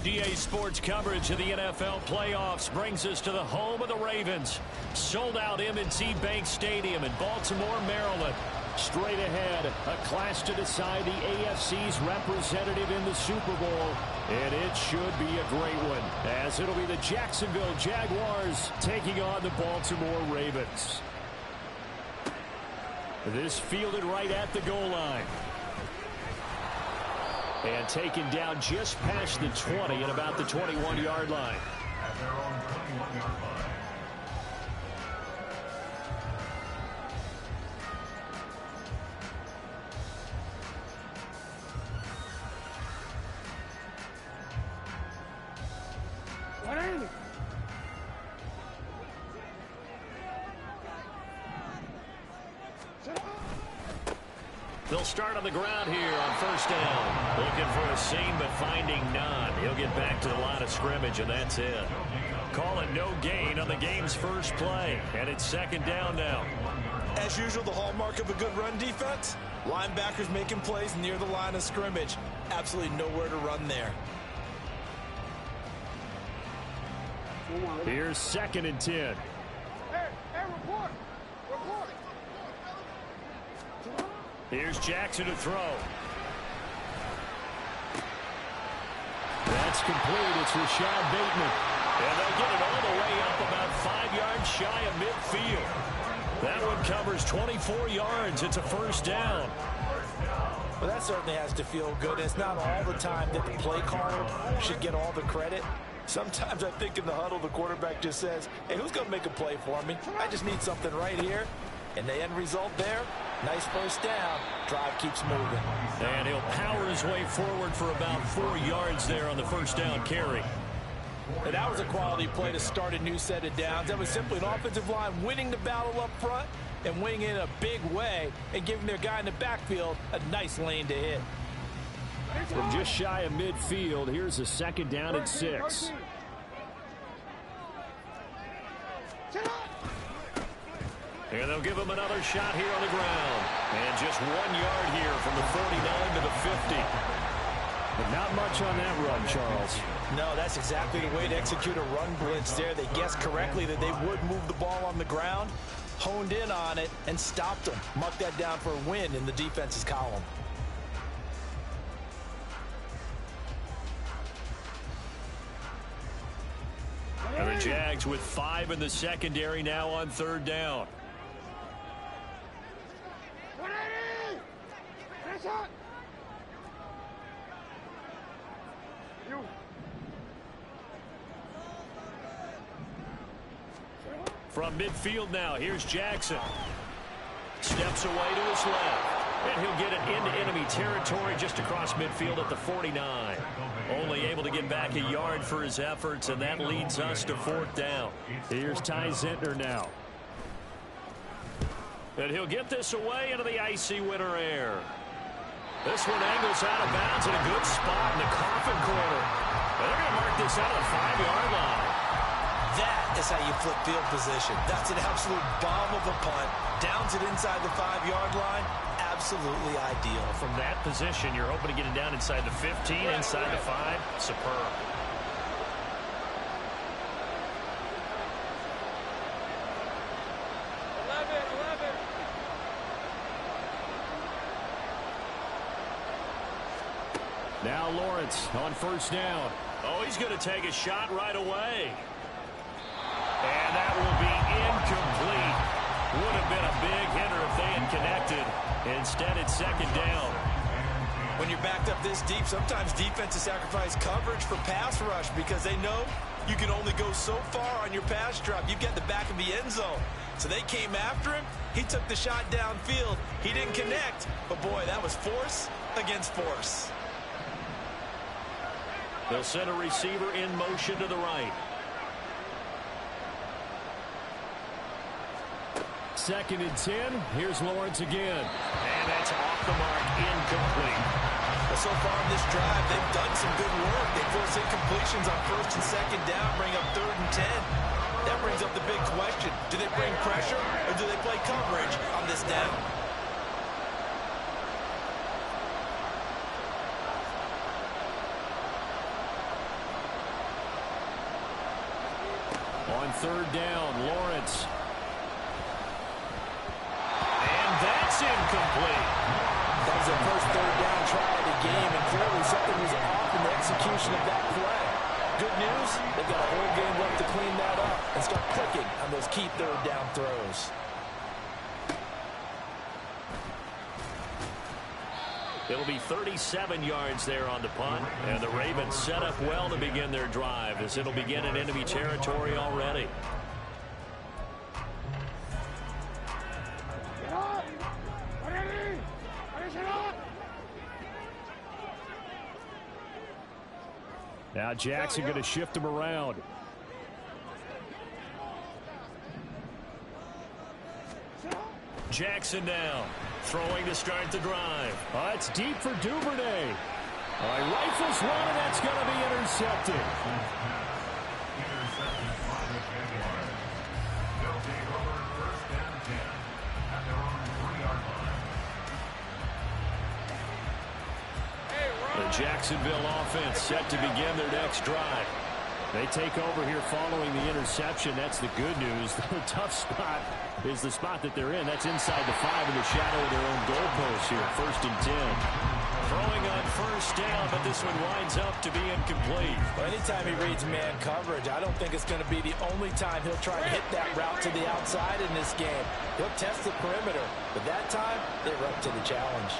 EA Sports coverage of the NFL playoffs brings us to the home of the Ravens. Sold out M&T Bank Stadium in Baltimore, Maryland. Straight ahead, a clash to decide the AFC's representative in the Super Bowl. And it should be a great one, as it'll be the Jacksonville Jaguars taking on the Baltimore Ravens. This fielded right at the goal line. And taken down just past the 20 at about the 21-yard line. At their own 21-yard line. They'll start on the ground here on first down. Looking for a seam, but finding none. He'll get back to the line of scrimmage, and that's it. Call it no gain on the game's first play, and it's second down now. As usual, the hallmark of a good run defense, linebackers making plays near the line of scrimmage. Absolutely nowhere to run there. Here's second and 10. Hey, report. Here's Jackson to throw. That's complete. It's Rashad Bateman. And they'll get it all the way up about 5 yards shy of midfield. That one covers 24 yards. It's a first down. Well, that certainly has to feel good. It's not all the time that the play caller should get all the credit. Sometimes I think in the huddle, the quarterback just says, hey, who's going to make a play for me? I just need something right here. And the end result there, nice first down. Drive keeps moving. And he'll power his way forward for about 4 yards there on the first down carry. And that was a quality play to start a new set of downs. That was simply an offensive line winning the battle up front and winning in a big way and giving their guy in the backfield a nice lane to hit. From just shy of midfield, here's a second down and 6. And they'll give him another shot here on the ground. And just 1 yard here from the 49 to the 50. But not much on that run, Charles. No, that's exactly the way to execute a run blitz there. They guessed correctly that they would move the ball on the ground, honed in on it, and stopped them. Mark that down for a win in the defense's column. And the Jags with 5 in the secondary now on third down. From midfield now, here's Jackson. Steps away to his left. And he'll get it into enemy territory just across midfield at the 49. Only able to get back a yard for his efforts, and that leads us to fourth down. Here's Ty Zentner now. And he'll get this away into the icy winter air. This one angles out of bounds in a good spot in the coffin corner. And they're going to mark this out of the 5-yard line. That is how you flip field position. That's an absolute bomb of a punt. Downs it inside the 5-yard line. Absolutely ideal. From that position, you're hoping to get it down inside the 15, inside the 5. Superb. Now Lawrence on first down. Oh, he's going to take a shot right away. And that will be incomplete. Would have been a big hitter if they had connected. Instead, it's second down. When you're backed up this deep, sometimes defenses sacrifice coverage for pass rush because they know you can only go so far on your pass drop. You get the back of the end zone. So they came after him. He took the shot downfield. He didn't connect. But, boy, that was force against force. They'll send a receiver in motion to the right. Second and 10. Here's Lawrence again. And that's off the mark, incomplete. Well, so far in this drive, they've done some good work. They force incompletions on first and second down, bring up third and 10. That brings up the big question. Do they bring pressure or do they play coverage on this down? On third down, Lawrence. And that's incomplete. That was their first third down try of the game, and clearly something was off in the execution of that play. Good news, they've got a whole game left to clean that up and start clicking on those key third down throws. It'll be 37 yards there on the punt, and the Ravens set up well to begin their drive as it'll begin in enemy territory already. Now Jackson going to shift him around. Jackson now throwing to start the drive. It's deep for Duvernay. Rifles one, and that's going to be intercepted. Intercepted by the Jaguars. They'll take over first and 10 at their own 3-yard line. The Jacksonville offense set to begin their next drive. They take over here following the interception. That's the good news. The tough spot is the spot that they're in. That's inside the 5 in the shadow of their own goalpost here. First and 10. Throwing on first down, but this one winds up to be incomplete. Well, anytime he reads man coverage, I don't think it's going to be the only time he'll try to hit that route to the outside in this game. He'll test the perimeter, but that time, they were up to the challenge.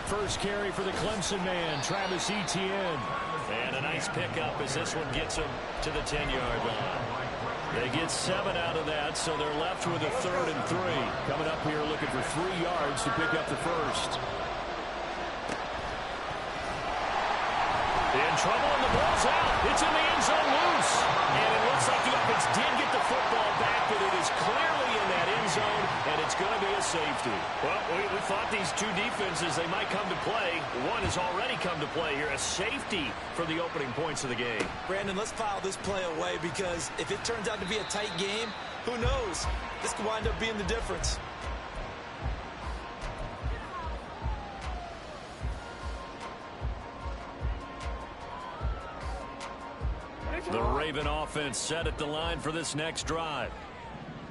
First carry for the Clemson man, Travis Etienne. And a nice pickup as this one gets him to the 10-yard line. They get 7 out of that, so they're left with a 3rd and 3. Coming up here looking for 3 yards to pick up the first. In trouble, and the ball's out. It's in the end zone loose. And it looks like the offense did get the football back, but it is clearly in that end zone, and it's going to be a safety. Well, we thought these two defenses, they might come to play. One has already come to play here, a safety for the opening points of the game. Brandon, let's file this play away because if it turns out to be a tight game, who knows? This could wind up being the difference. The Raven offense set at the line for this next drive.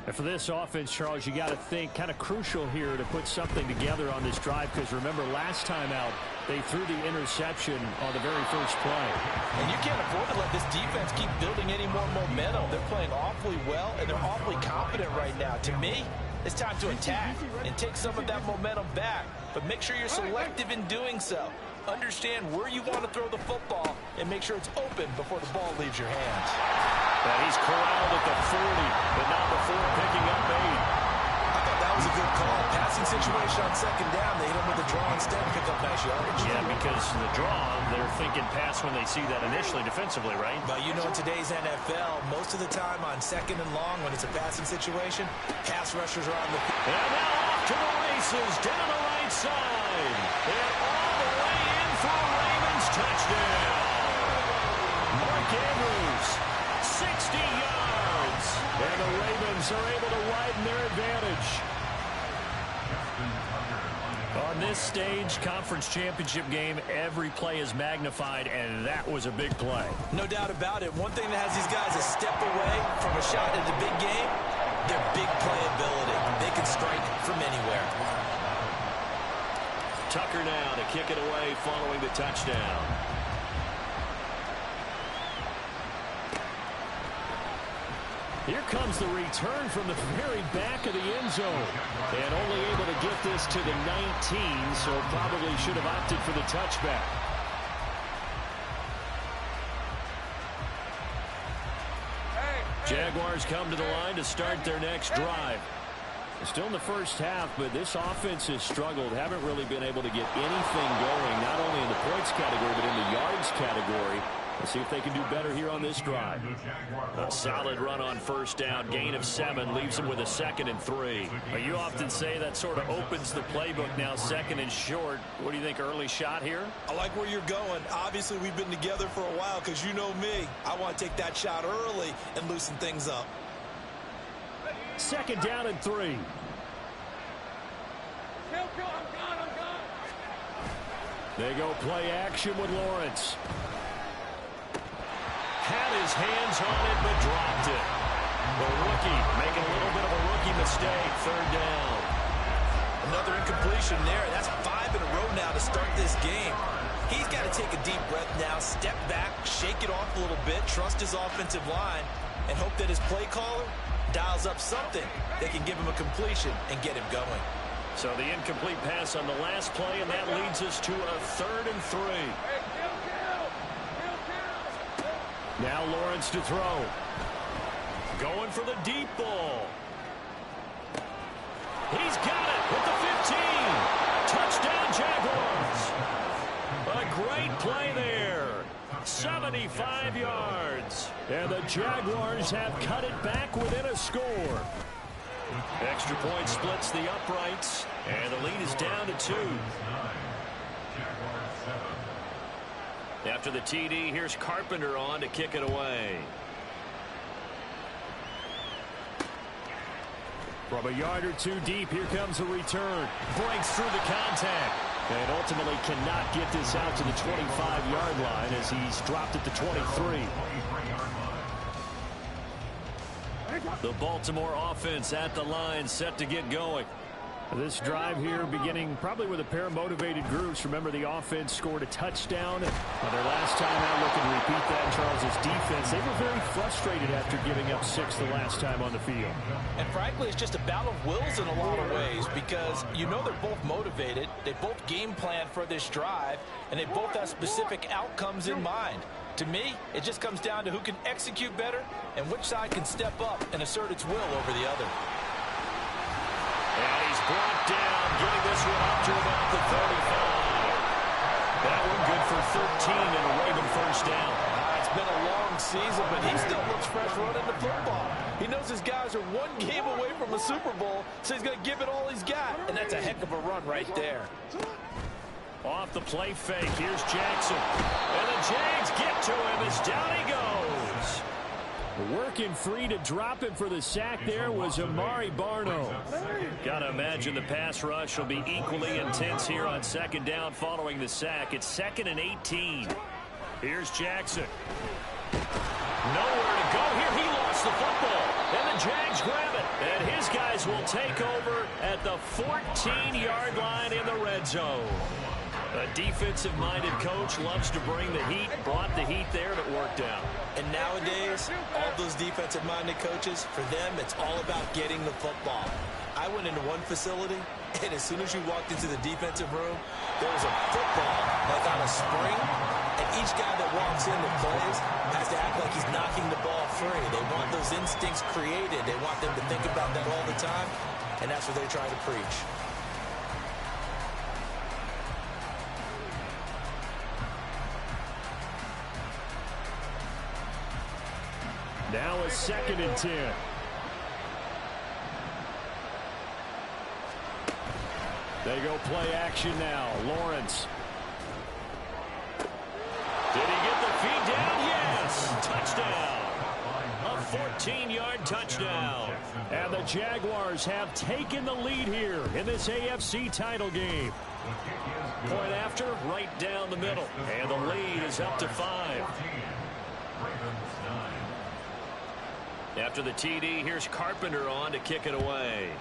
And for this offense, Charles, you got to think kind of crucial here to put something together on this drive because remember last time out they threw the interception on the very first play. And you can't afford to let this defense keep building any more momentum. They're playing awfully well and they're awfully confident right now. To me, it's time to attack and take some of that momentum back. But make sure you're selective in doing so. Understand where you want to throw the football and make sure it's open before the ball leaves your hands. He's corralled at the 40, but not before picking up 8. I thought that was a good call. Passing situation on second down. They hit him with a draw instead and pick up nice yardage. Yeah, because the draw, they're thinking pass when they see that initially defensively, right? But you know in today's NFL, most of the time on second and long when it's a passing situation, pass rushers are on the... And now off to the races, down the right side. And all the way in for a Ravens touchdown. Mark Andrews, 60 yards. And the Ravens are able to widen their advantage. On this stage, conference championship game, every play is magnified, and that was a big play. No doubt about it. One thing that has these guys a step away from a shot at the big game, their big playability. They can strike from anywhere. Tucker now to kick it away following the touchdown. Here comes the return from the very back of the end zone. And only able to get this to the 19, so probably should have opted for the touchback. Jaguars come to the line to start their next drive. Still in the first half, but this offense has struggled. Haven't really been able to get anything going, not only in the points category, but in the yards category. Let's see if they can do better here on this drive. A solid run on first down. Gain of 7 leaves them with a 2nd and 3. You often say that sort of opens the playbook now, 2nd and short. What do you think, early shot here? I like where you're going. Obviously, we've been together for a while because you know me. I want to take that shot early and loosen things up. 2nd down and 3. They go play action with Lawrence. his hands on it, but dropped it. The rookie making a little bit of a rookie mistake. Third down. Another incompletion there. That's 5 in a row now to start this game. He's got to take a deep breath now, step back, shake it off a little bit, trust his offensive line, and hope that his play caller dials up something that can give him a completion and get him going. So the incomplete pass on the last play, and that leads us to a 3rd and 3. Now Lawrence to throw. Going for the deep ball. He's got it with the 15. Touchdown, Jaguars. A great play there. 75 yards. And the Jaguars have cut it back within a score. Extra point splits the uprights, and the lead is down to 2. After the TD, here's Carpenter on to kick it away. From a yard or 2 deep, here comes a return. Breaks through the contact. And ultimately cannot get this out to the 25-yard line as he's dropped it to 23. The Baltimore offense at the line, set to get going. This drive here beginning probably with a pair of motivated groups. Remember, the offense scored a touchdown on their last time out. Looking to repeat that. Charles's defense, they were very frustrated after giving up 6 the last time on the field. And frankly, it's just a battle of wills in a lot of ways, because you know they're both motivated. They both game plan for this drive, and they both have specific outcomes in mind. To me, it just comes down to who can execute better and which side can step up and assert its will over the other. And he's brought down, getting this one up to about the 35. That one good for 13 and a Raven first down. It's been a long season, but he still looks fresh running the football. He knows his guys are 1 game away from a Super Bowl, so he's going to give it all he's got. And that's a heck of a run right there. Off the play fake, here's Jackson. And the Jags get to him as down he goes. Working free to drop him for the sack there was Amari Barno. Got to imagine the pass rush will be equally intense here on 2nd down following the sack. It's 2nd and 18. Here's Jackson. Nowhere to go here. He lost the football. And the Jags grab it. And his guys will take over at the 14-yard line in the red zone. A defensive-minded coach loves to bring the heat. Brought the heat there, and it worked out. And nowadays, all those defensive-minded coaches, for them, it's all about getting the football. I went into one facility, and as soon as you walked into the defensive room, there was a football like on a spring, and each guy that walks in that plays has to act like he's knocking the ball free. They want those instincts created. They want them to think about that all the time, and that's what they try to preach. Now a 2nd and 10. They go play action now. Lawrence. Did he get the feed down? Yes. Touchdown. A 14-yard touchdown. And the Jaguars have taken the lead here in this AFC title game. Point after, right down the middle. And the lead is up to 5. After the TD, here's Carpenter on to kick it away.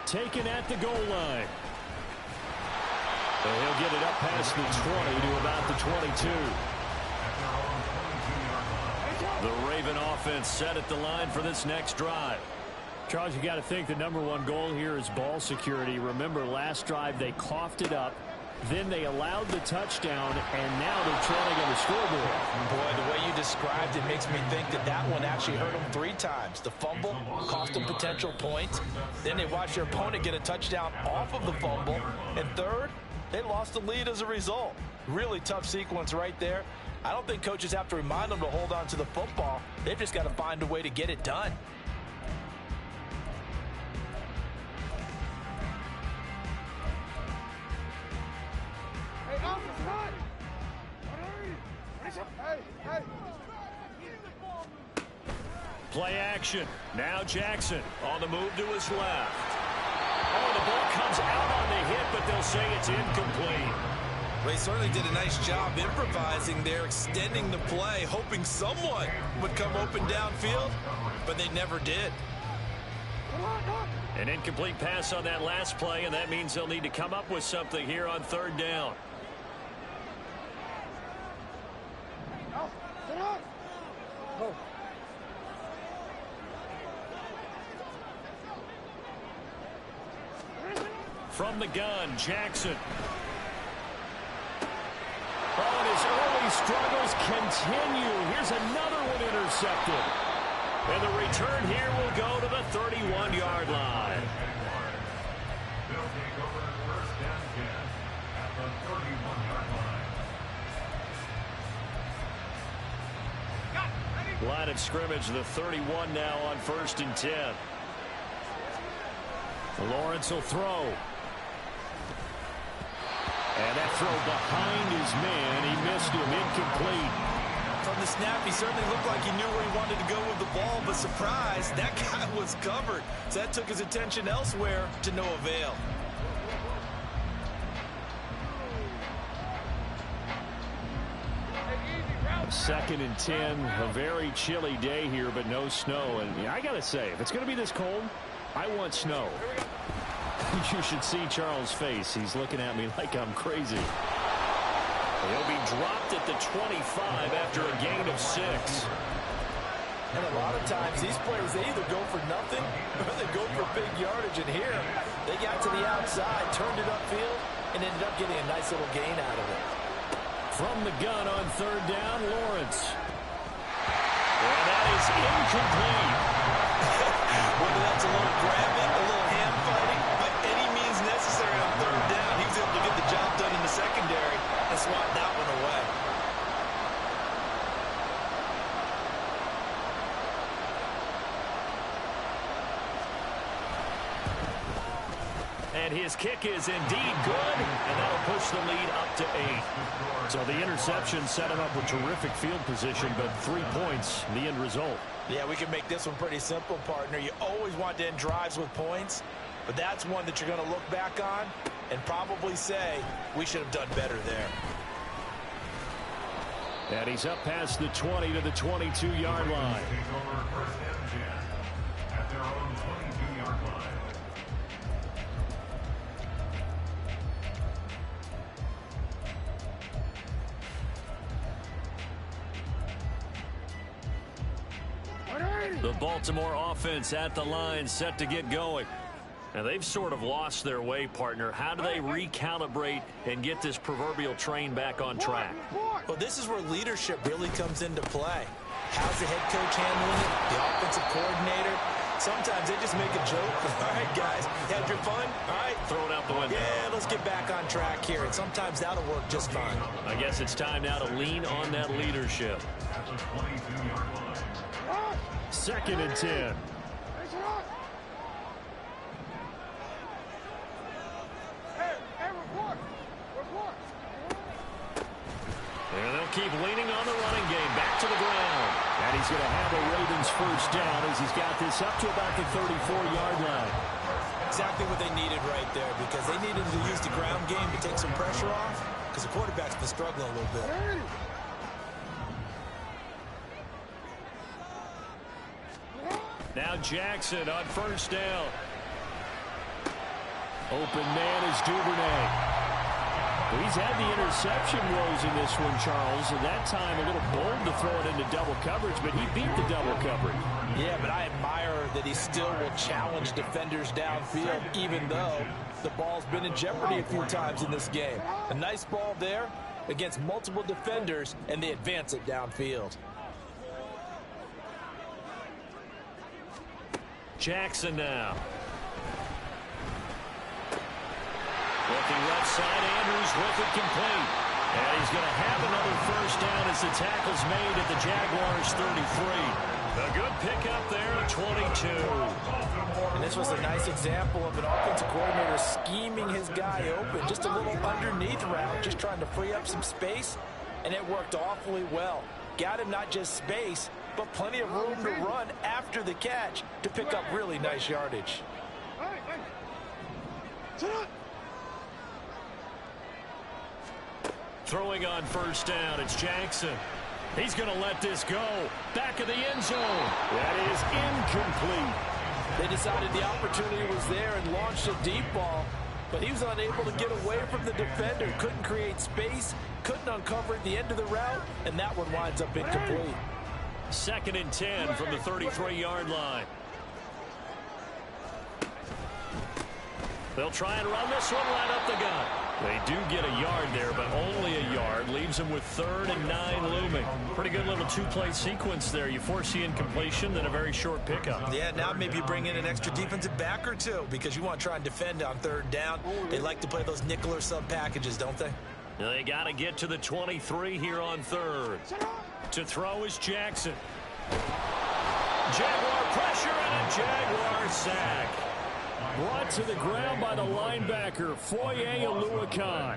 Taken at the goal line. And he'll get it up past the 20 to about the 22. The Raven offense set at the line for this next drive. Charles, you got to think the #1 goal here is ball security. Remember, last drive they coughed it up. Then they allowed the touchdown, and now they're trailing on the scoreboard. Boy, the way you described it makes me think that that one actually hurt them 3 times. The fumble cost them potential points. Then they watched their opponent get a touchdown off of the fumble. And third, they lost the lead as a result. Really tough sequence right there. I don't think coaches have to remind them to hold on to the football. They've just got to find a way to get it done. Play action. Now Jackson on the move to his left. Oh, the ball comes out on the hit, but they'll say it's incomplete. Well, he certainly did a nice job improvising there, extending the play, hoping someone would come open downfield, but they never did. An incomplete pass on that last play, and that means they'll need to come up with something here on third down. From the gun, Jackson. Oh, and his early struggles continue. Here's another one intercepted. And the return here will go to the 31-yard line. They'll take over first and 10 at the 31-yard line. Line of scrimmage, the 31 now on first and 10. Lawrence will throw. And that throw behind his man. He missed him, incomplete. From the snap, he certainly looked like he knew where he wanted to go with the ball, but surprise, that guy was covered. So that took his attention elsewhere to no avail. Second and 10, a very chilly day here, but no snow. And I got to say, if it's going to be this cold, I want snow. You should see Charles' face. He's looking at me like I'm crazy. He'll be dropped at the 25 after a gain of 6. And a lot of times these players, they either go for nothing or they go for big yardage. And here, they got to the outside, turned it upfield, and ended up getting a nice little gain out of it. From the gun on third down, Lawrence. And that is incomplete. Whether that's a little grabbing, a little hand fighting, by any means necessary on third down, he was able to get the job done in the secondary and swat that one away. And his kick is indeed good, and that'll push the lead up to 8. So the interception set him up with terrific field position, but 3 points, the end result. Yeah, we can make this one pretty simple, partner. You always want to end drives with points, but that's one that you're going to look back on and probably say, we should have done better there. And he's up past the 20 to the 22-yard line. Take over first and 10 at their own 22-yard line. The Baltimore offense at the line, set to get going. Now, they've sort of lost their way, partner. How do they recalibrate and get this proverbial train back on track? Well, this is where leadership really comes into play. How's the head coach handling it? The offensive coordinator? Sometimes they just make a joke. All right, guys, you had your fun? All right. Throw it out the window. Yeah, let's get back on track here. And sometimes that'll work just fine. I guess it's time now to lean on that leadership. At the 22-yard line. Second and 10. And they'll keep leaning on the running game. Back to the ground. And he's going to have a Ravens first down as he's got this up to about the 34-yard line. Exactly what they needed right there, because they needed to use the ground game to take some pressure off, because the quarterback's been struggling a little bit. Now Jackson on first down. Open man is Duvernay. He's had the interception woes in this one, Charles, and that time a little bold to throw it into double coverage, but he beat the double coverage. Yeah, but I admire that he still will challenge defenders downfield, even though the ball's been in jeopardy a few times in this game. A nice ball there against multiple defenders, and they advance it downfield. Jackson now. Looking left side, Andrews with it complete. And he's going to have another first down as the tackle's made at the Jaguars' 33. A good pickup there at 22. And this was a nice example of an offensive coordinator scheming his guy open. Just a little underneath route, just trying to free up some space. And it worked awfully well. Got him not just space, but plenty of room to run after the catch to pick up really nice yardage. Throwing on first down, it's Jackson. He's going to let this go. Back of the end zone. That is incomplete. They decided the opportunity was there and launched a deep ball, but he was unable to get away from the defender. Couldn't create space, couldn't uncover at the end of the route, and that one winds up incomplete. 2nd and 10 from the 33-yard line. They'll try and run this one right up the gut. They do get a yard there, but only a yard. Leaves them with 3rd and 9 looming. Pretty good little two-play sequence there. You force the incompletion, then a very short pickup. Yeah, now maybe you bring in an extra defensive back or two because you want to try and defend on 3rd down. They like to play those nickel or sub packages, don't they? They got to get to the 23 here on 3rd. To throw is Jackson. Jaguar pressure and a Jaguar sack. Brought to the ground by the linebacker, Foye Oluokun.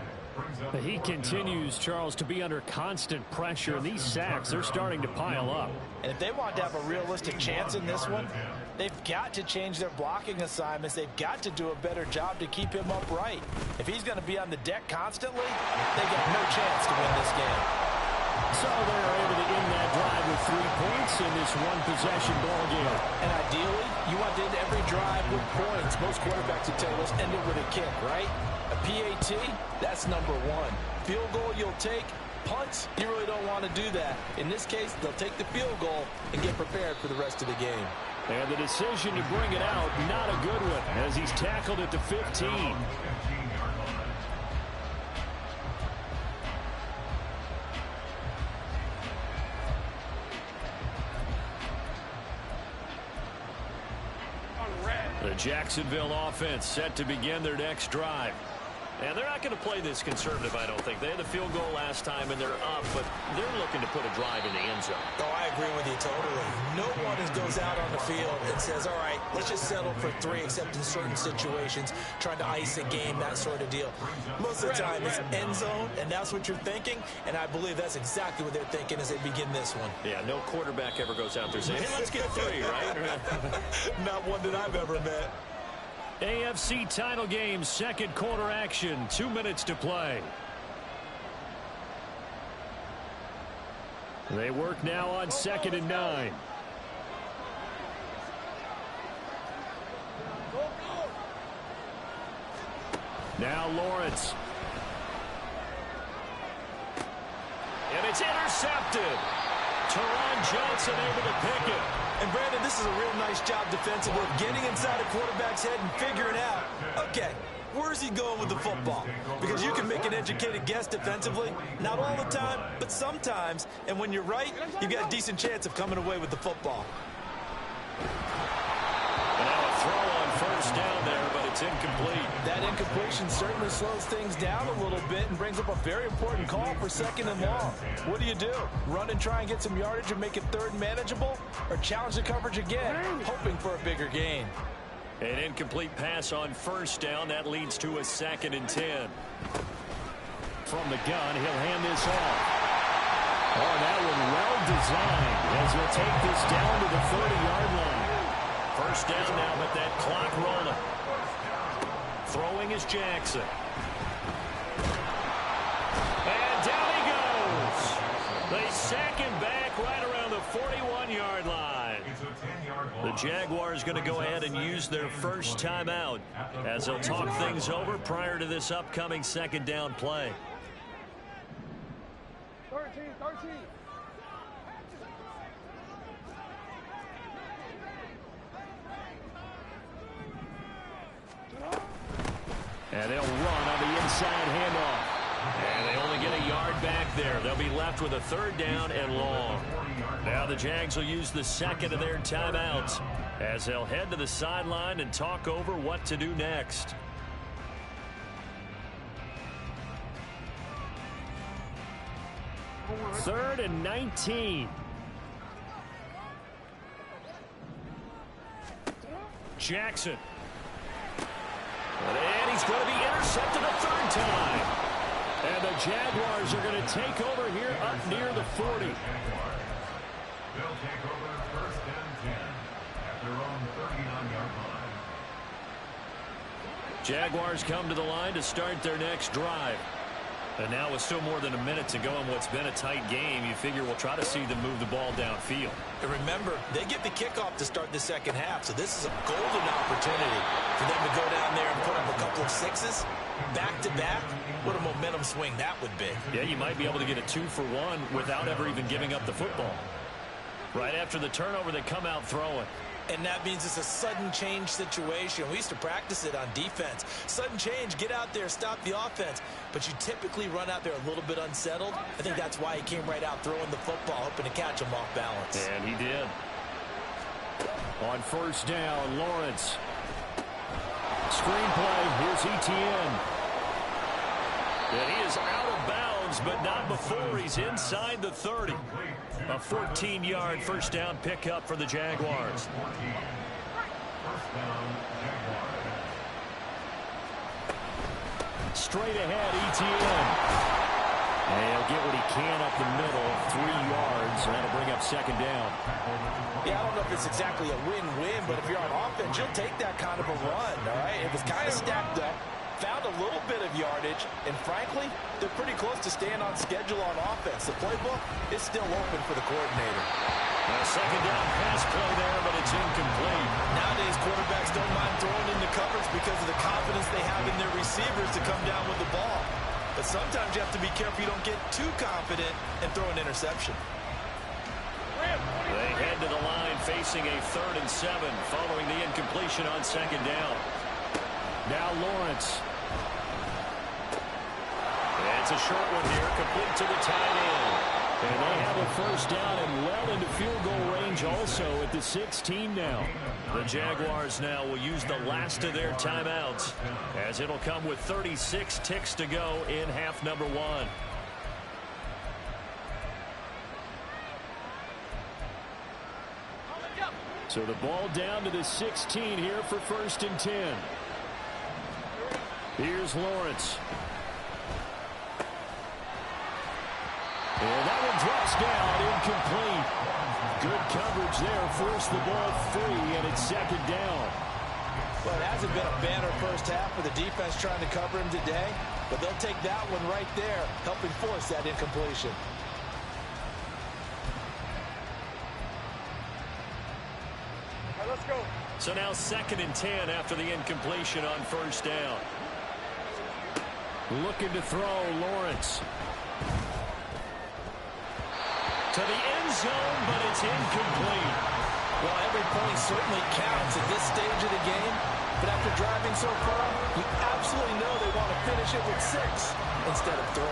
He continues, Charles, to be under constant pressure. And these sacks, they're starting to pile up. And if they want to have a realistic chance in this one, they've got to change their blocking assignments. They've got to do a better job to keep him upright. If he's going to be on the deck constantly, they got no chance to win this game. So they're able to end that drive with 3 points in this one-possession ball game. And ideally, you want to end every drive with points. Most quarterbacks would tell you, let's end it with a kick, right? A PAT, that's number 1. Field goal you'll take. Punts, you really don't want to do that. In this case, they'll take the field goal and get prepared for the rest of the game. And the decision to bring it out, not a good one, as he's tackled at the 15. The Jacksonville offense set to begin their next drive. And they're not going to play this conservative, I don't think. They had the field goal last time, and they're up, but they're looking to put a drive in the end zone. Oh, I agree with you totally. No one goes out on the field and says, all right, let's just settle for 3, except in certain situations, trying to ice a game, that sort of deal. Most of the time, it's end zone, and that's what you're thinking, and I believe that's exactly what they're thinking as they begin this one. Yeah, no quarterback ever goes out there saying, hey, let's get 3, right? Not one that I've ever met. AFC title game, 2nd quarter action, 2 minutes to play. They work now on 2nd and 9. Now Lawrence. And it's intercepted. Teron Johnson able to pick it. And Brandon, this is a real nice job defensively of getting inside a quarterback's head and figuring out, okay, where's he going with the football? Because you can make an educated guess defensively, not all the time, but sometimes. And when you're right, you've got a decent chance of coming away with the football. And now a throw on first down there, but it's incomplete. That incompletion certainly slows things down a little bit and brings up a very important call for 2nd and long. What do you do? Run and try and get some yardage and make it 3rd manageable? Or challenge the coverage again, hoping for a bigger gain? An incomplete pass on first down. That leads to a 2nd and 10. From the gun, he'll hand this off. Oh, that one well designed as he'll take this down to the 30-yard line. First down now, but that clock rolling. Throwing is Jackson. And down he goes. They sack him back right around the 41-yard line. The Jaguars going to go ahead and use their first timeout as they'll talk things over prior to this upcoming 2nd down play. 13. And they'll run on the inside handoff. And they only get a yard back there. They'll be left with a 3rd down and long. Now the Jags will use the 2nd of their timeouts as they'll head to the sideline and talk over what to do next. Third and 19. Jackson. And he's going to be intercepted a 3rd time. And the Jaguars are going to take over here up near the 40. They'll take over 1st and 10 at their own 39-yard line. Jaguars come to the line to start their next drive. And now with still more than a minute to go in what's been a tight game, you figure we'll try to see them move the ball downfield. And remember, they get the kickoff to start the second half, so this is a golden opportunity for them to go down there and put up a couple of sixes back-to-back. What a momentum swing that would be. Yeah, you might be able to get a 2-for-1 without ever even giving up the football. Right after the turnover, they come out throwing. And that means it's a sudden change situation. We used to practice it on defense. Sudden change, get out there, stop the offense. But you typically run out there a little bit unsettled. I think that's why he came right out throwing the football, hoping to catch him off balance. And he did. On first down, Lawrence. Screenplay, here's Etienne. And he is out of bounds, but not before he's inside the 30. A 14-yard first down pickup for the Jaguars. Straight ahead, Etienne. And he'll get what he can up the middle, 3 yards, and that'll bring up second down. Yeah, I don't know if it's exactly a win-win, but if you're on offense, you'll take that kind of a run, all right? It was kind of stacked up. Found a little bit of yardage, and frankly, they're pretty close to staying on schedule on offense. The playbook is still open for the coordinator. A second down pass play there, but it's incomplete. Nowadays, quarterbacks don't mind throwing into coverage because of the confidence they have in their receivers to come down with the ball. But sometimes you have to be careful you don't get too confident and throw an interception. They head to the line facing a 3rd and 7 following the incompletion on second down. Now Lawrence. It's a short one here, complete to the tight end. And they have a first down and well into field goal range also at the 16 now. The Jaguars now will use the last of their timeouts as it'll come with 36 ticks to go in half number 1. So the ball down to the 16 here for 1st and 10. Here's Lawrence. And that one drops down, incomplete. Good coverage there, forced the ball free, and it's second down. Well, it hasn't been a banner first half for the defense trying to cover him today, but they'll take that one right there, helping force that incompletion. All right, let's go. So now 2nd and 10 after the incompletion on first down. Looking to throw, Lawrence. To the end zone, but it's incomplete. Well, every point certainly counts at this stage of the game, but after driving so far, you absolutely know they want to finish it with 6 instead of 3.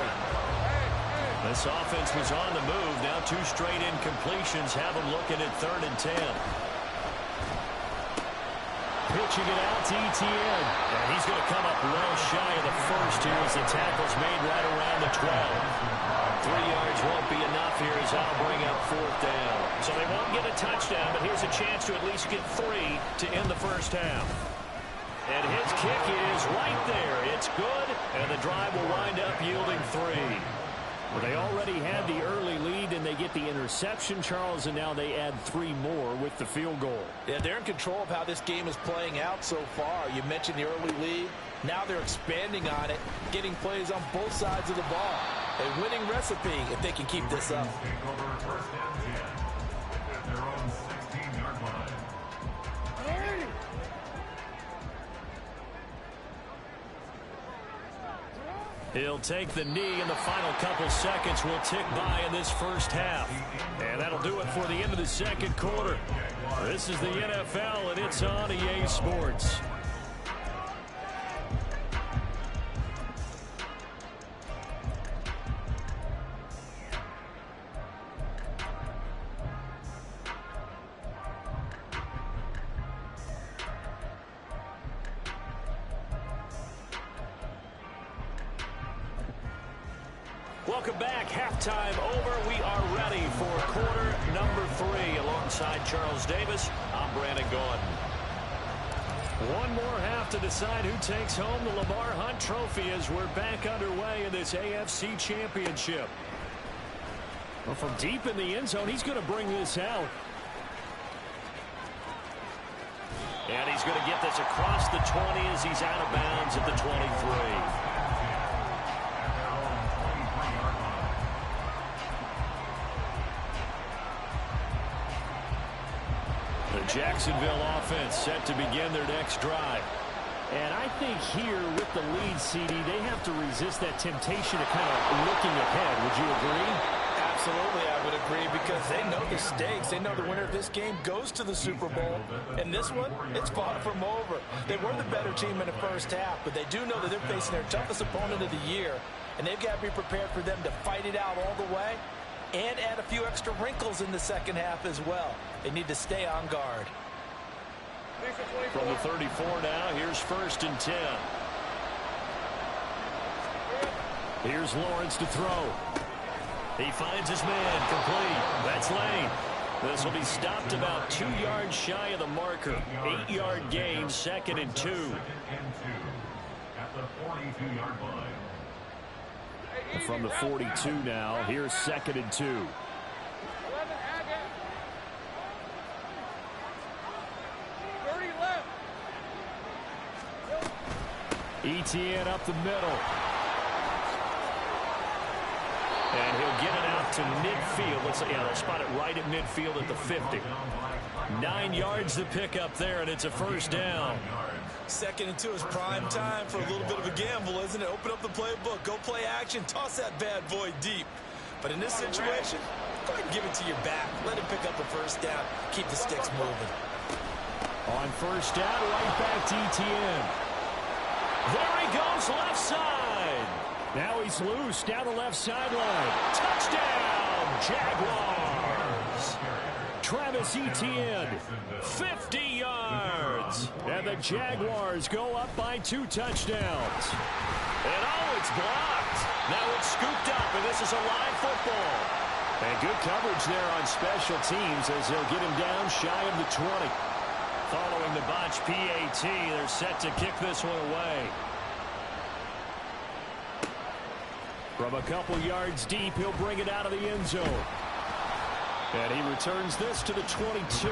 This offense was on the move. Now 2 straight incompletions have them looking at 3rd and 10. Pitching it out to Etienne. And he's going to come up well shy of the first here as the tackle's made right around the 12. 3 yards won't be enough here as that'll bring up 4th down. So they won't get a touchdown, but here's a chance to at least get 3 to end the first half. And his kick is right there. It's good, and the drive will wind up yielding 3. Well, they already had the early lead, and they get the interception, Charles, and now they add 3 more with the field goal. Yeah, they're in control of how this game is playing out so far. You mentioned the early lead. Now they're expanding on it, getting plays on both sides of the ball. A winning recipe if they can keep this up. Take over 1st and 10 at their own 16-yard line. He'll take the knee, and the final couple seconds will tick by in this first half. And that'll do it for the end of the second quarter. This is the NFL, and it's on EA Sports. Welcome back. Halftime over. We are ready for quarter number 3. Alongside Charles Davis, I'm Brandon Gordon. One more half to decide who takes home the Lamar Hunt Trophy as we're back underway in this AFC Championship. Well, from deep in the end zone, he's going to bring this out. And he's going to get this across the 20 as he's out of bounds at the 23. The Jacksonville offense set to begin their next drive. And I think here with the lead, CD, they have to resist that temptation of kind of looking ahead. Would you agree? Absolutely, I would agree, because they know the stakes. They know the winner of this game goes to the Super Bowl. And this one, it's fought from over. They were the better team in the first half, but they do know that they're facing their toughest opponent of the year. And they've got to be prepared for them to fight it out all the way and add a few extra wrinkles in the second half as well. They need to stay on guard. From the 34 now, here's 1st and 10. Here's Lawrence to throw. He finds his man, complete. That's Lane. This will be stopped about 2 yards shy of the marker. 8-yard gain, 2nd and 2. At the 42-yard line. From the 42 now, here's 2nd and 2. Etienne up the middle. And he'll get it out to midfield. They'll spot it right at midfield at the 50. 9 yards to pick up there, and it's a 1st down. 2nd and 2 is prime time for a little bit of a gamble, isn't it? Open up the playbook, go play action, toss that bad boy deep. But in this situation, go ahead and give it to your back. Let him pick up a 1st down. Keep the sticks moving. On 1st down, right back to Etienne. There he goes, left side. Now he's loose down the left sideline. Touchdown, Jaguars. Travis Etienne, 50 yards. And the Jaguars go up by 2 touchdowns. And it's blocked. Now it's scooped up, and this is a live football. And good coverage there on special teams as they'll get him down shy of the 20. Following the botch PAT, they're set to kick this one away. From a couple yards deep, he'll bring it out of the end zone. And he returns this to the 22.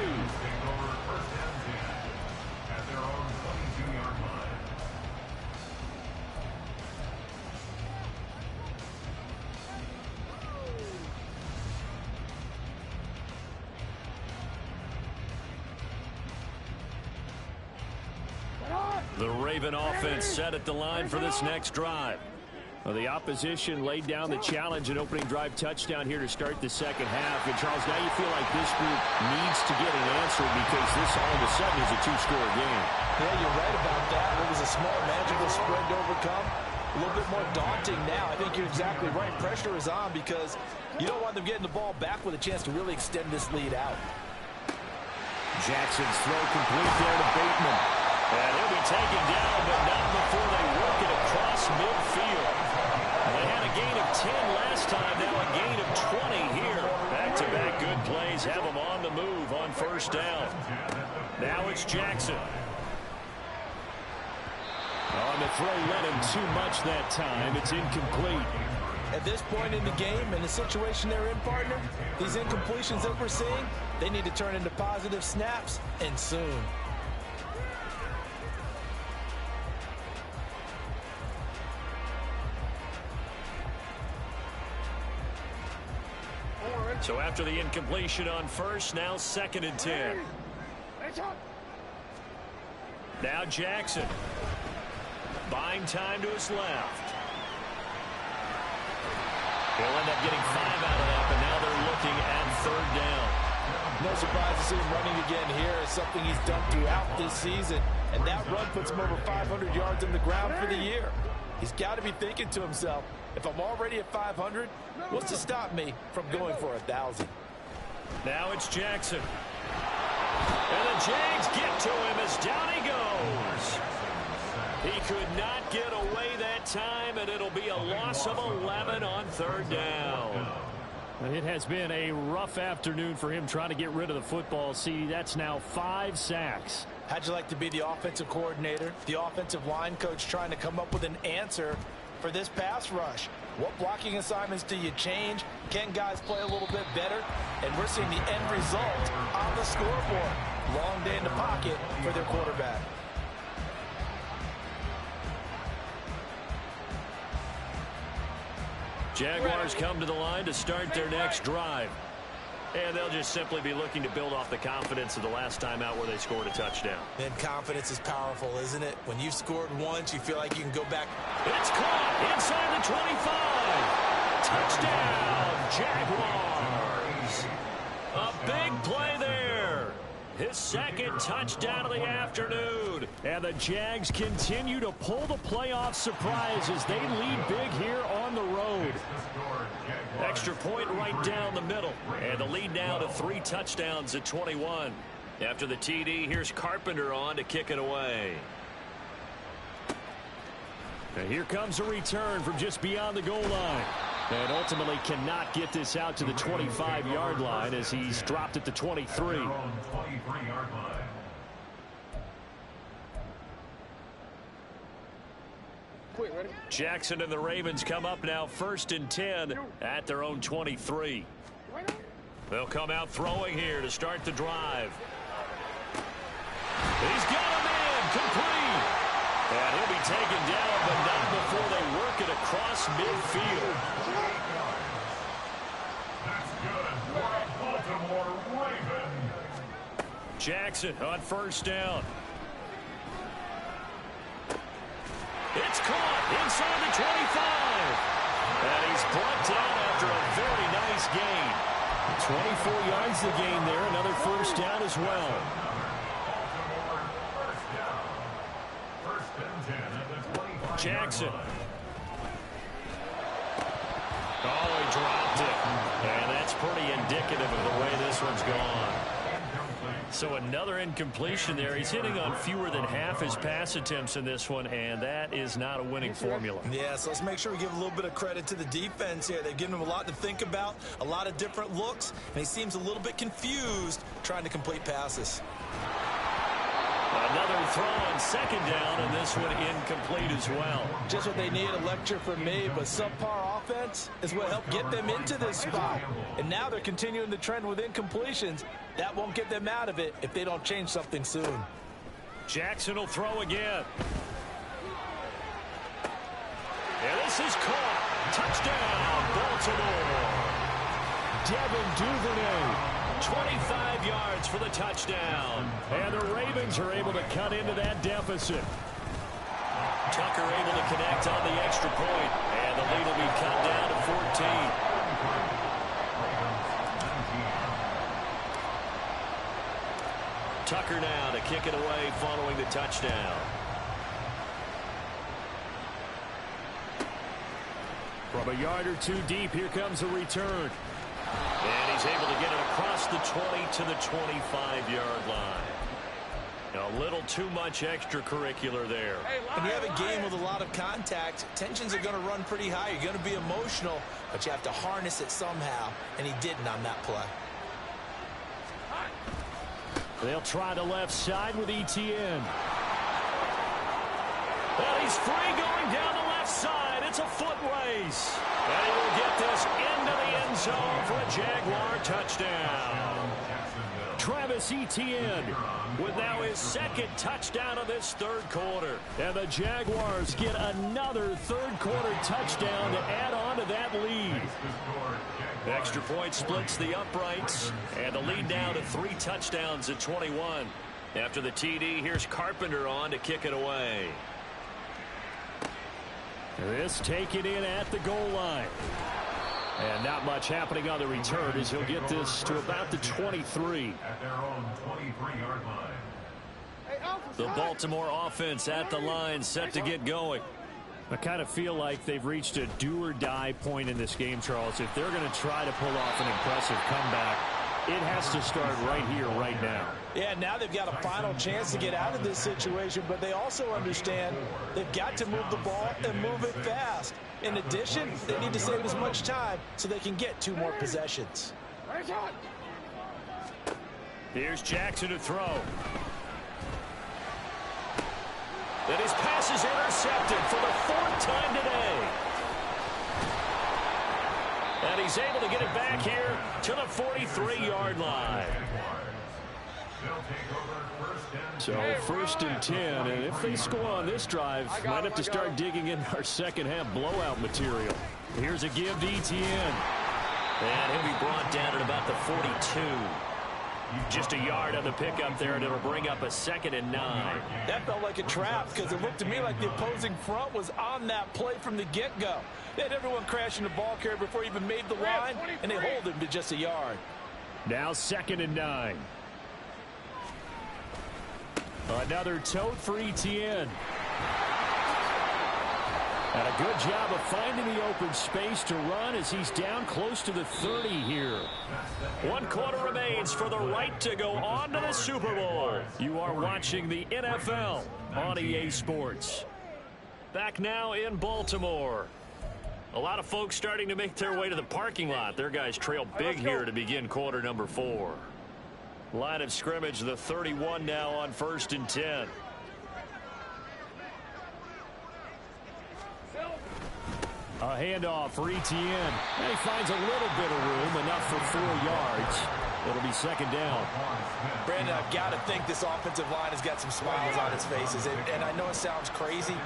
The Raven offense set at the line for this next drive. Well, the opposition laid down the challenge and opening drive touchdown here to start the second half. And, Charles, now you feel like this group needs to get an answer because this all of a sudden is a 2-score game. Yeah, you're right about that. It was a small, magical spread to overcome. A little bit more daunting now. I think you're exactly right. Pressure is on because you don't want them getting the ball back with a chance to really extend this lead out. Jackson's throw complete there to Bateman. And he'll be taken down, but not before they work it across midfield. They had a gain of 10 last time, now a gain of 20 here. Back-to-back good plays have them on the move on 1st down. Now it's Jackson. On the throw, let him too much that time. It's incomplete. At this point in the game, in the situation they're in, partner, these incompletions that we're seeing, they need to turn into positive snaps, and soon. So after the incompletion on 1st, now 2nd and 10. Now Jackson. Buying time to his left. He'll end up getting 5 out of that, but now they're looking at 3rd down. No surprise to see him running again here. It's something he's done throughout this season. And that run puts him over 500 yards on the ground for the year. He's got to be thinking to himself, if I'm already at 500, what's to stop me from going for 1,000? Now it's Jackson. And the Jags get to him as down he goes. He could not get away that time, and it'll be a loss of 11 on 3rd down. It has been a rough afternoon for him trying to get rid of the football. See, that's now 5 sacks. How'd you like to be the offensive coordinator, the offensive line coach trying to come up with an answer for this pass rush? What blocking assignments do you change? Can guys play a little bit better? And we're seeing the end result on the scoreboard. Long day in the pocket for their quarterback. Jaguars come to the line to start their next drive. And they'll just simply be looking to build off the confidence of the last time out where they scored a touchdown. And confidence is powerful, isn't it? When you've scored once, you feel like you can go back. It's caught inside the 25. Touchdown, Jaguars. A big play there. His second touchdown of the afternoon. And the Jags continue to pull the playoff surprise as they lead big here on the road. Extra point right down the middle. And the lead now to 3 touchdowns at 21. After the TD, here's Carpenter on to kick it away. And here comes a return from just beyond the goal line. And ultimately cannot get this out to the 25-yard line as he's dropped at the 23. Jackson and the Ravens come up now 1st and 10 at their own 23. They'll come out throwing here to start the drive. He's got a man complete. And he'll be taken down, but not before they work it across midfield. That's good. Baltimore Ravens. Jackson on 1st down. It's caught inside the 25. And he's brought down after a very nice gain. 24 yards the gain there. Another 1st down as well. Jackson. Oh, he dropped it. And that's pretty indicative of the way this one's gone. So another incompletion there. He's hitting on fewer than half his pass attempts in this one, and that is not a winning formula. Yeah, so let's make sure we give a little bit of credit to the defense here. They've given him a lot to think about, a lot of different looks, and he seems a little bit confused trying to complete passes. Another throw on 2nd down, and this one incomplete as well. Just what they need, a lecture from me, but subpar offense is what helped get them into this spot. And now they're continuing the trend with incompletions. That won't get them out of it if they don't change something soon. Jackson will throw again. And this is caught. Touchdown, Baltimore. Devin Duvernay. 25 yards for the touchdown. And the Ravens are able to cut into that deficit. Tucker able to connect on the extra point. And the lead will be cut down to 14. Tucker now to kick it away following the touchdown. From a yard or two deep, here comes a return. And he's able to get it across the 20 to the 25-yard line. A little too much extracurricular there. When you have a game with a lot of contact, tensions are going to run pretty high. You're going to be emotional, but you have to harness it somehow, and he didn't on that play. They'll try the left side with Etienne. And he's free going down the left side. It's a foot race. And he will get this into the end zone for a Jaguar touchdown. Travis Etienne with now his 2nd touchdown of this 3rd quarter. And the Jaguars get another 3rd quarter touchdown to add on to that lead. Extra point splits the uprights, and the lead now to 3 touchdowns at 21. After the TD, here's Carpenter on to kick it away. This taken in at the goal line. And not much happening on the return as he'll get this to about the 23. At their own 23-yard line. The Baltimore offense at the line set to get going. I kind of feel like they've reached a do-or-die point in this game, Charles. If they're going to try to pull off an impressive comeback, it has to start right here, right now. Yeah, now they've got a final chance to get out of this situation, but they also understand they've got to move the ball and move it fast. In addition, they need to save as much time so they can get 2 more possessions. Here's Jackson to throw. And his pass is intercepted for the 4th time today. And he's able to get it back here to the 43-yard line. So 1st and 10, and if they score on this drive, might have to start digging in our second half blowout material. Here's a give to Etienne. And he'll be brought down at about the 42. Just a yard on the pickup there, and it'll bring up a 2nd and 9. That felt like a trap because it looked to me like the opposing front was on that play from the get-go. They had everyone crashing the ball carrier before he even made the line, and they hold him to just a yard. Now 2nd and 9. Another tote for Etienne. And a good job of finding the open space to run as he's down close to the 30 here. 1 quarter remains for the right to go on to the Super Bowl. You are watching the NFL on EA Sports. Back now in Baltimore. A lot of folks starting to make their way to the parking lot. Their guys trail big here to begin quarter number 4. Line of scrimmage, the 31 now on 1st and 10. A handoff for Etienne. And he finds a little bit of room, enough for 4 yards. It'll be 2nd down. Brandon, I've got to think this offensive line has got some smiles on its faces. And I know it sounds crazy,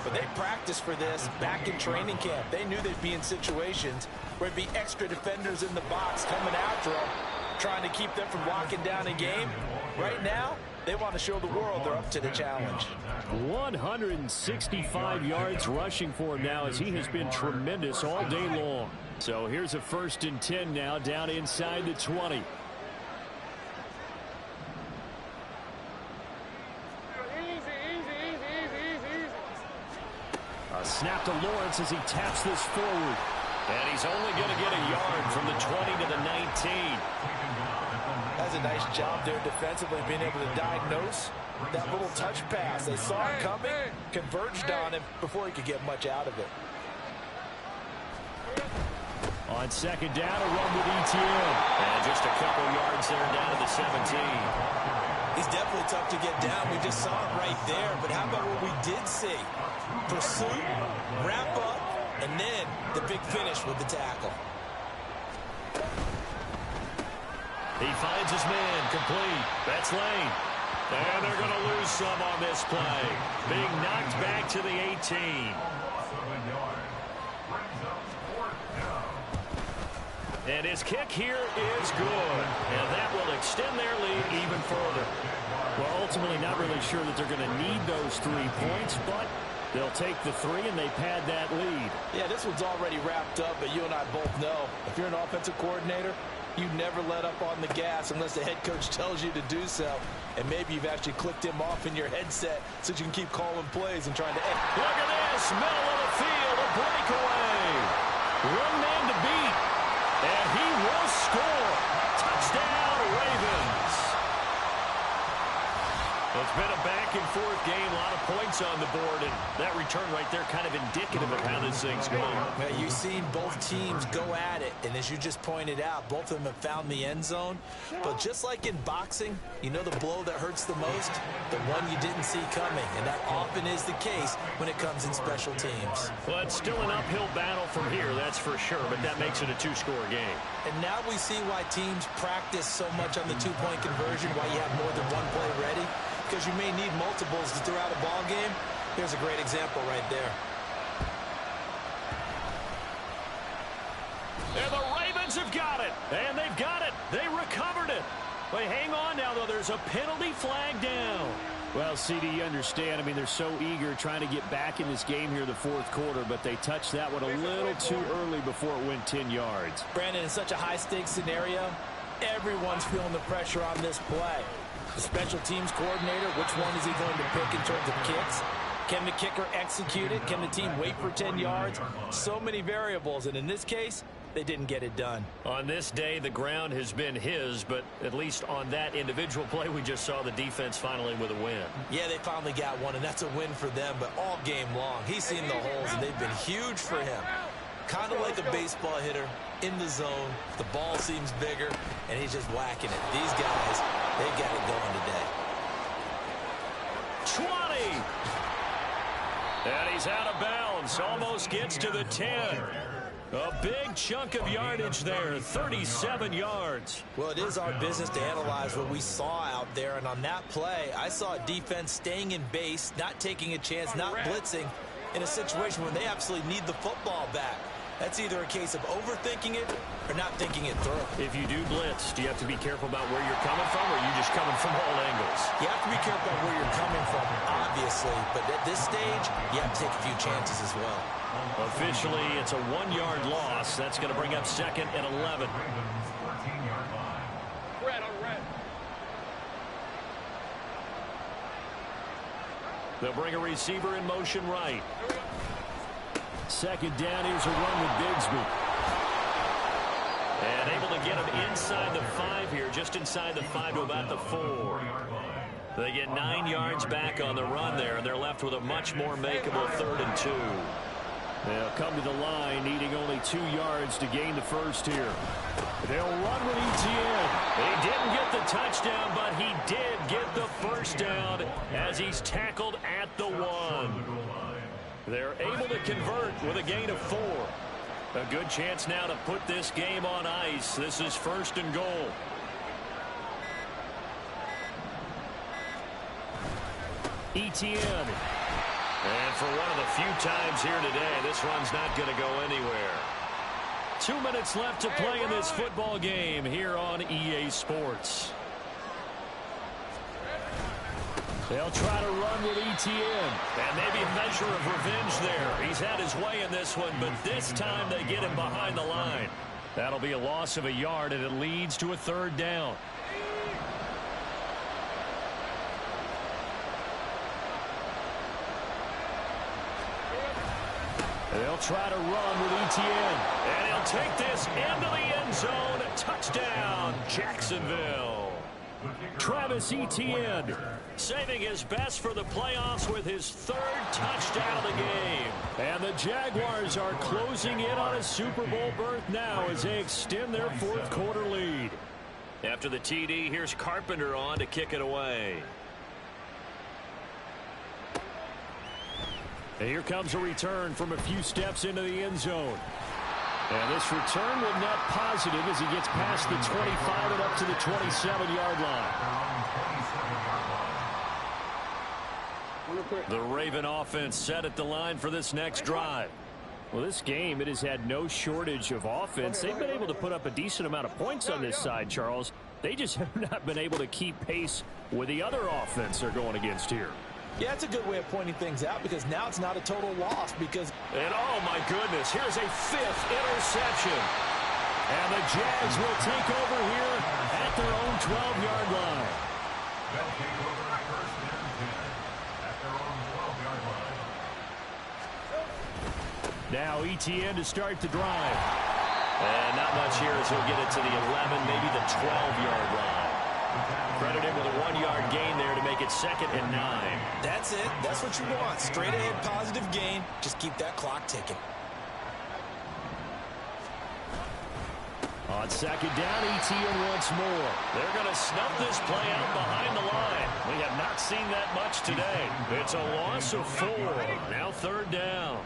but they practiced for this back in training camp. They knew they'd be in situations where it'd be extra defenders in the box coming after them, trying to keep them from locking down a game. Right now, they want to show the world they're up to the challenge. 165 yards rushing for him now as he has been tremendous all day long. So here's a 1st and 10 now down inside the 20. A snap to Lawrence as he taps this forward. And he's only going to get a yard from the 20 to the 19. That's a nice job there defensively, being able to diagnose that little touch pass. They saw it coming, converged on him before he could get much out of it. On 2nd down, a run with Etienne. And just a couple yards there down to the 17. He's definitely tough to get down. We just saw it right there. But how about what we did see? Pursuit, wrap up, and then the big finish with the tackle. He finds his man, complete. That's Lane. And they're going to lose some on this play. Being knocked back to the 18. And his kick here is good. And that will extend their lead even further. Well, ultimately not really sure that they're going to need those 3 points, but they'll take the 3 and they pad that lead. Yeah, this one's already wrapped up, but you and I both know if you're an offensive coordinator, you never let up on the gas unless the head coach tells you to do so. And maybe you've actually clicked him off in your headset so you can keep calling plays and trying to... Look at this, middle of the field, a breakaway. 1 man to beat, and he will score. Touchdown, Ravens. It's been a back-and-forth game, a lot of points on the board, and that return right there kind of indicative of how this thing's going. Well, you've seen both teams go at it, and as you just pointed out, both of them have found the end zone. But just like in boxing, you know the blow that hurts the most? The one you didn't see coming, and that often is the case when it comes in special teams. Well, it's still an uphill battle from here, that's for sure, but that makes it a 2-score game. And now we see why teams practice so much on the 2-point conversion, why you have more than 1 play ready. Because you may need multiples to throw out a ball game. Here's a great example right there. And the Ravens have got it. And they've got it. They recovered it. Wait, hang on now, though. There's a penalty flag down. Well, CD, you understand. I mean, they're so eager trying to get back in this game here the 4th quarter, but they touched that one a little too early before it went 10 yards. Brandon, in such a high-stakes scenario, everyone's feeling the pressure on this play. The special teams coordinator, which one is he going to pick in terms of kicks? Can the kicker execute it? Can the team wait for 10 yards? So many variables, and in this case, they didn't get it done. On this day, the ground has been his, but at least on that individual play, we just saw the defense finally with a win. Yeah, they finally got one, and that's a win for them, but all game long, he's seen the holes, and they've been huge for him. Kind of like a baseball hitter in the zone. The ball seems bigger, and he's just whacking it. These guys, they got it going today. 20! And he's out of bounds. Almost gets to the 10. A big chunk of yardage there, 37 yards. Well, it is our business to analyze what we saw out there, and on that play, I saw a defense staying in base, not taking a chance, not blitzing, in a situation where they absolutely need the football back. That's either a case of overthinking it or not thinking it through. If you do blitz, do you have to be careful about where you're coming from, or are you just coming from all angles? You have to be careful about where you're coming from, obviously, but at this stage, you have to take a few chances as well. Officially, it's a 1-yard loss. That's going to bring up 2nd and 11. Ravens 14-yard line. Red on red. They'll bring a receiver in motion right. 2nd down. Here's a run with Bigsby. And able to get him inside the 5 here, just inside the 5 to about the 4. They get 9 yards back on the run there, and they're left with a much more makeable 3rd and 2. They'll come to the line, needing only 2 yards to gain the first here. They'll run with Etienne. He didn't get the touchdown, but he did get the first down as he's tackled at the 1. They're able to convert with a gain of 4. A good chance now to put this game on ice. This is 1st and goal. Etienne. And for one of the few times here today, this run's not going to go anywhere. 2 minutes left to play in this football game here on EA Sports. They'll try to run with Etienne. And maybe a measure of revenge there. He's had his way in this one, but this time they get him behind the line. That'll be a loss of a yard, and it leads to a 3rd down. They'll try to run with Etienne. And he'll take this into the end zone. Touchdown, Jacksonville. Travis Etienne. Saving his best for the playoffs with his 3rd touchdown of the game. And the Jaguars are closing in on a Super Bowl berth now as they extend their 4th quarter lead. After the TD, here's Carpenter on to kick it away. And here comes a return from a few steps into the end zone. And this return will net positive as he gets past the 25 and up to the 27-yard line. The Raven offense set at the line for this next drive. Well, this game, it has had no shortage of offense. They've been able to put up a decent amount of points on this side, Charles. They just have not been able to keep pace with the other offense they're going against here. Yeah, it's a good way of pointing things out because now it's not a total loss because... And oh my goodness, here's a 5th interception. And the Jags will take over here at their own 12-yard line. They'll take over 1st and 10 at their own 12-yard line. Now Etienne to start the drive. And not much here as he'll get it to the 11, maybe the 12-yard line. Credit him with a 1-yard gain there to make it 2nd and 9. That's it. That's what you want. Straight ahead positive gain. Just keep that clock ticking. On 2nd down, Etienne once more. They're going to snuff this play out behind the line. We have not seen that much today. It's a loss of 4. Now 3rd down.